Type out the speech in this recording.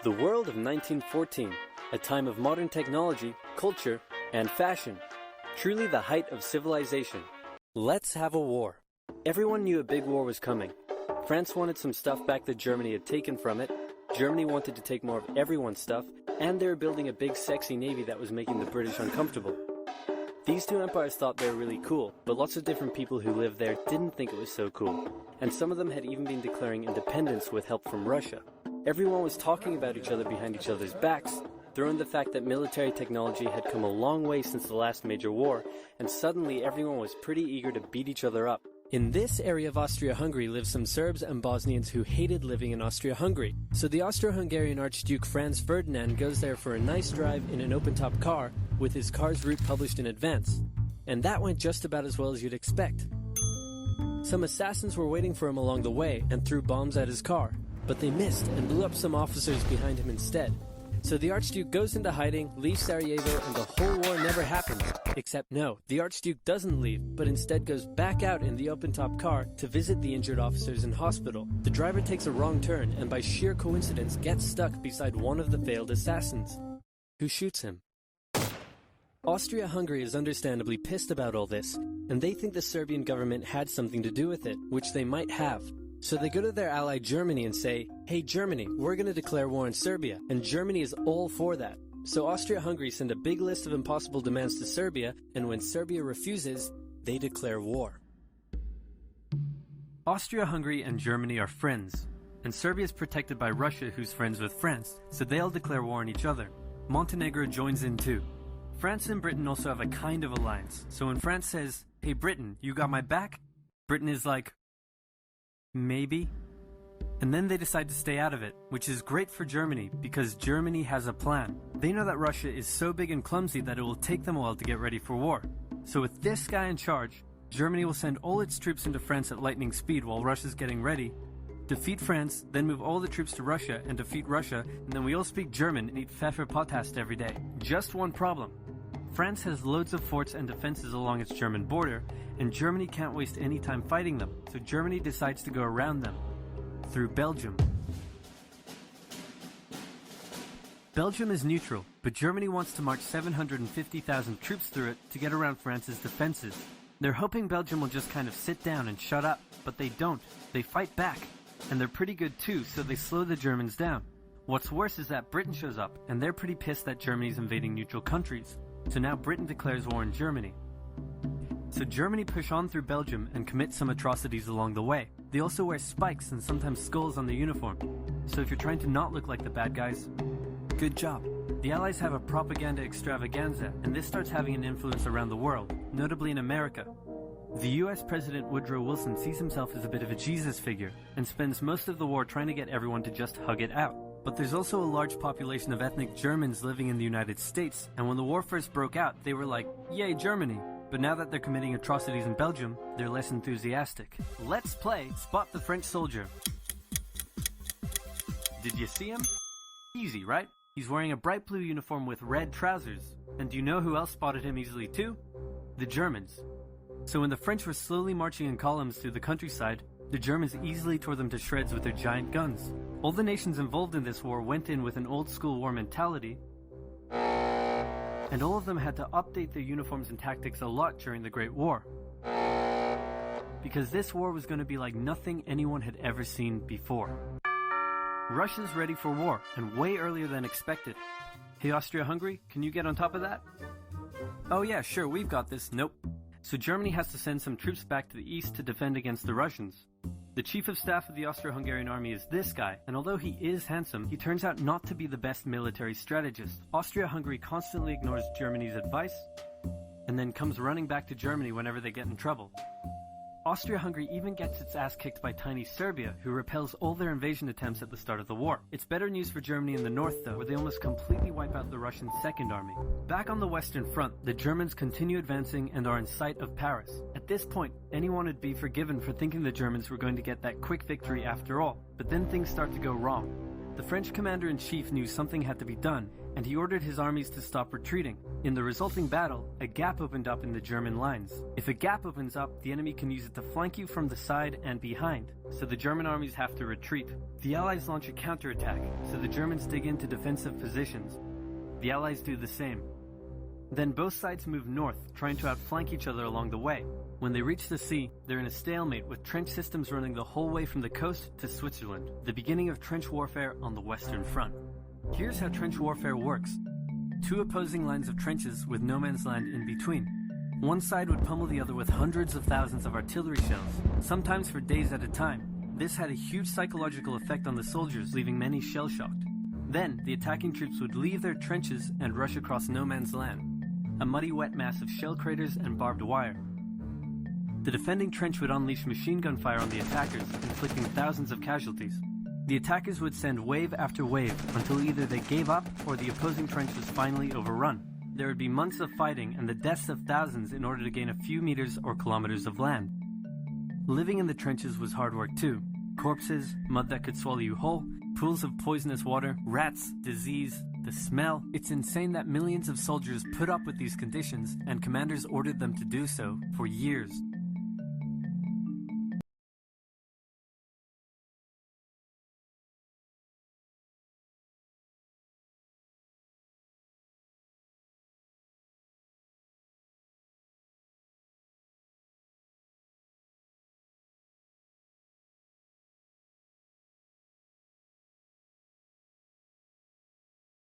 The world of 1914, a time of modern technology, culture, and fashion. Truly the height of civilization. Let's have a war. Everyone knew a big war was coming. France wanted some stuff back that Germany had taken from it. Germany wanted to take more of everyone's stuff, and they were building a big sexy navy that was making the British uncomfortable. These two empires thought they were really cool, but lots of different people who lived there didn't think it was so cool. And some of them had even been declaring independence with help from Russia. Everyone was talking about each other behind each other's backs, throw in the fact that military technology had come a long way since the last major war, and suddenly everyone was pretty eager to beat each other up. In this area of Austria-Hungary live some Serbs and Bosnians who hated living in Austria-Hungary. So the Austro-Hungarian Archduke Franz Ferdinand goes there for a nice drive in an open-top car with his car's route published in advance. And that went just about as well as you'd expect. Some assassins were waiting for him along the way and threw bombs at his car, but they missed and blew up some officers behind him instead. So the Archduke goes into hiding, leaves Sarajevo, and the whole war never happens. Except no, the Archduke doesn't leave, but instead goes back out in the open-top car to visit the injured officers in hospital. The driver takes a wrong turn and by sheer coincidence gets stuck beside one of the failed assassins, who shoots him. Austria-Hungary is understandably pissed about all this, and they think the Serbian government had something to do with it, which they might have. So they go to their ally Germany and say, "Hey Germany, we're going to declare war on Serbia," and Germany is all for that. So Austria-Hungary send a big list of impossible demands to Serbia, and when Serbia refuses, they declare war. Austria-Hungary and Germany are friends, and Serbia is protected by Russia, who's friends with France, so they'll declare war on each other. Montenegro joins in too. France and Britain also have a kind of alliance, so when France says, "Hey Britain, you got my back?" Britain is like, maybe. And then they decide to stay out of it, which is great for Germany because Germany has a plan. They know that Russia is so big and clumsy that it will take them a while to get ready for war. So with this guy in charge, Germany will send all its troops into France at lightning speed while Russia's getting ready, defeat France, then move all the troops to Russia and defeat Russia, and then we all speak German and eat Pfefferpottast every day. Just one problem. France has loads of forts and defenses along its German border, and Germany can't waste any time fighting them, so Germany decides to go around them, through Belgium. Belgium is neutral, but Germany wants to march 750,000 troops through it to get around France's defenses. They're hoping Belgium will just kind of sit down and shut up, but they don't. They fight back, and they're pretty good too, so they slow the Germans down. What's worse is that Britain shows up, and they're pretty pissed that Germany's invading neutral countries. So now Britain declares war on Germany. So Germany push on through Belgium and commit some atrocities along the way. They also wear spikes and sometimes skulls on the uniform. So if you're trying to not look like the bad guys, good job. The Allies have a propaganda extravaganza, and this starts having an influence around the world, notably in America. The US President Woodrow Wilson sees himself as a bit of a Jesus figure, and spends most of the war trying to get everyone to just hug it out. But there's also a large population of ethnic Germans living in the United States, and when the war first broke out, they were like, "Yay, Germany!" But now that they're committing atrocities in Belgium, they're less enthusiastic. Let's play Spot the French Soldier. Did you see him? Easy, right? He's wearing a bright blue uniform with red trousers. And do you know who else spotted him easily too? The Germans. So when the French were slowly marching in columns through the countryside, the Germans easily tore them to shreds with their giant guns. All the nations involved in this war went in with an old-school war mentality, and all of them had to update their uniforms and tactics a lot during the Great War. Because this war was going to be like nothing anyone had ever seen before. Russia's ready for war, and way earlier than expected. Hey Austria-Hungary, can you get on top of that? Oh yeah, sure, we've got this. Nope. So Germany has to send some troops back to the east to defend against the Russians. The chief of staff of the Austro-Hungarian army is this guy, and although he is handsome, he turns out not to be the best military strategist. Austria-Hungary constantly ignores Germany's advice, and then comes running back to Germany whenever they get in trouble. Austria-Hungary even gets its ass kicked by tiny Serbia, who repels all their invasion attempts at the start of the war. It's better news for Germany in the north though, where they almost completely wipe out the Russian Second Army. Back on the Western Front, the Germans continue advancing and are in sight of Paris. At this point, anyone would be forgiven for thinking the Germans were going to get that quick victory after all, but then things start to go wrong. The French commander-in-chief knew something had to be done, and he ordered his armies to stop retreating. In the resulting battle, a gap opened up in the German lines. If a gap opens up, the enemy can use it to flank you from the side and behind, so the German armies have to retreat. The Allies launch a counterattack, so the Germans dig into defensive positions. The Allies do the same. Then both sides move north, trying to outflank each other along the way. When they reach the sea, they're in a stalemate with trench systems running the whole way from the coast to Switzerland, the beginning of trench warfare on the Western Front. Here's how trench warfare works. Two opposing lines of trenches with no man's land in between. One side would pummel the other with hundreds of thousands of artillery shells, sometimes for days at a time. This had a huge psychological effect on the soldiers, leaving many shell-shocked. Then, the attacking troops would leave their trenches and rush across no man's land, a muddy wet mass of shell craters and barbed wire. The defending trench would unleash machine gun fire on the attackers, inflicting thousands of casualties. The attackers would send wave after wave until either they gave up or the opposing trench was finally overrun. There would be months of fighting and the deaths of thousands in order to gain a few meters or kilometers of land. Living in the trenches was hard work too. Corpses, mud that could swallow you whole, pools of poisonous water, rats, disease, the smell. It's insane that millions of soldiers put up with these conditions, and commanders ordered them to do so for years.